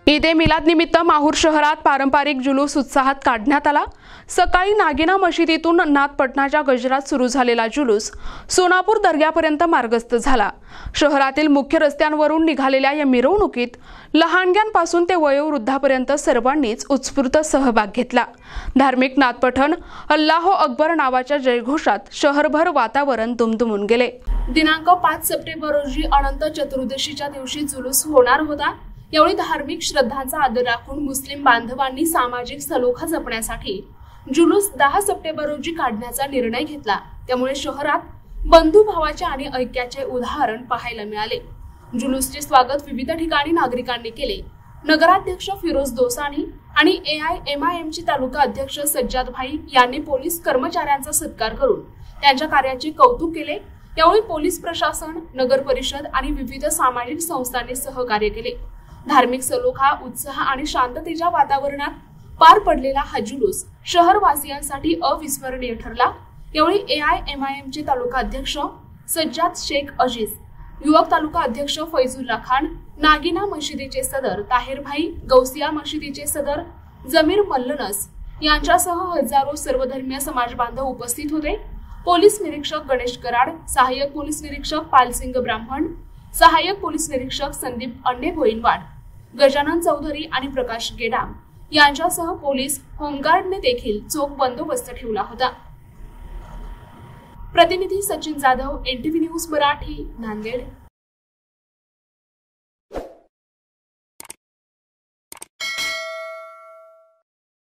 ईद ए मिलाद निमित्त माहूर शहरात पारंपरिक जुलूस उत्साहात काढण्यात आला। सकाळी नागिना मशिदीतून नाथ पटनाच्या गजरात सुरू झालेला जुलूस सोनापूर दर्ग्यापर्यंत मार्गस्थ झाला। शहरातील मुख्य रस्त्यांवरून निघालेल्या या मिरवणुकीत लहानग्यांपासून ते वयोवृद्धापर्यंत सर्वांनीच उत्स्फूर्त सहभाग घेतला। धार्मिक नाथ पठण अल्लाहो अकबर नावाच्या जयघोषात शहरभर वातावरण दुमदुमून गेले। दिनांक 5 सप्टेंबर रोजी अनंत चतुर्दशीच्या दिवशी जुलूस होणार होता। यावेळी धार्मिक श्रद्धांचा आदर राखून मुस्लिम बांधवांनी सामाजिक सलोखा जपण्यासाठी जुलूस 10 सप्टेंबर रोजी काढण्याचा निर्णय घेतला। त्यामुळे शहरात बंधुभावाचे आणि ऐक्याचे उदाहरण पाहायला मिळाले। जुलूसचे स्वागत विविध ठिकाणी नागरिकांनी केले। नगराध्यक्ष फिरोज दोसानी आणि AIMIMचे तालुका अध्यक्ष सज्जाद भाई यांनी पोलीस कर्मचाऱ्यांचा सत्कार करून त्यांच्या कार्याचे कौतुक केले। यावेळी पोलीस प्रशासन, नगर परिषद आणि विविध सामाजिक संस्थांनी सहकार्य केले। धार्मिक सलोखा, उत्साह आणि शांततेच्या वातावरणात पार पडलेला हा जुलूस शहरवासियांसाठी अविस्मरणीय ठरला। यावेळी AIMIMचे तालुका अध्यक्ष सज्जाद शेख अजीज, युवक तालुका अध्यक्ष फैजुल्ला खान, नागिना मशिदीचे सदर ताहिर भाई, गौसिया मशिदीचे सदर जमीर मल्लनस यांच्यासह हजारो सर्वधर्मीय समाज बांधव उपस्थित होते। पोलीस निरीक्षक गणेश कराड, सहाय्यक पोलीस निरीक्षक पालसिंग ब्राह्मण, सहाय्यक पोलीस निरीक्षक संदीप अन्ने गोइनवाड, गजानन चौधरी आणि प्रकाश गेडाम यांच्यासह पोलीस होमगार्डने देखील चोख बंदोबस्त ठेवला होता। प्रतिनिधी सचिन जाधव, NTV न्यूज मराठी, नांदेड।